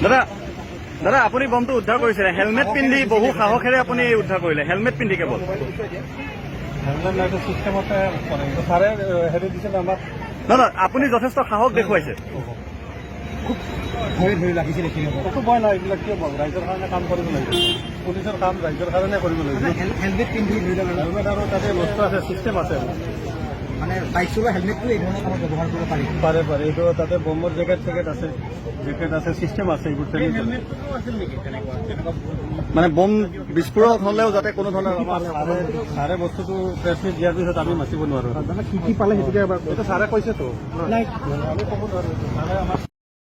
দাদা দাদা আপুনি বমটো উদ্ধাৰ কৰিছিলে হেলমেট পিন্ধি বহু সাহসেৰে আপুনি উদ্ধাৰ কৰিলে হেলমেট পিন্ধি কেৱল হেলমেট লাইটৰ চিষ্টেমতে ছাৰে হেৰি দিছিল আমাক নহয় আপুনি যথেষ্ট সাহস দেখুৱাইছে ধৰি লাগিছিল একো ভয় নাই এইবিলাক কিয় ৰাইজৰ কাৰণে কাম কৰিব লাগিব পুলিচৰ কাম ৰাইজৰ কাৰণে কৰিব লাগিব হেলমেট পিন্ধি ধৰি লওক হেলমেট আৰু তাতে বস্তু আছে চিষ্টেম আছে মানে বাইক চলোৱা হেলমেটটো এই ধৰণৰ কামত ব্যৱহাৰ কৰিব পাৰি পাৰে এইটো তাতে বমৰ জেকেট আছে চিষ্টেম আছে এইবোৰ মানে বম বিস্ফোৰক হ'লেও যাতে কোনো ধৰণৰ ছাৰে বস্তুটো প্ৰেছ মিট দিয়াৰ পিছত আমি মাতিব নোৱাৰোঁ কি পালে সেইটোকে এবাৰ এইটো ছাৰে কৈছেতো নাই আমি ক'ব নোৱাৰোঁ ছাৰে আমাক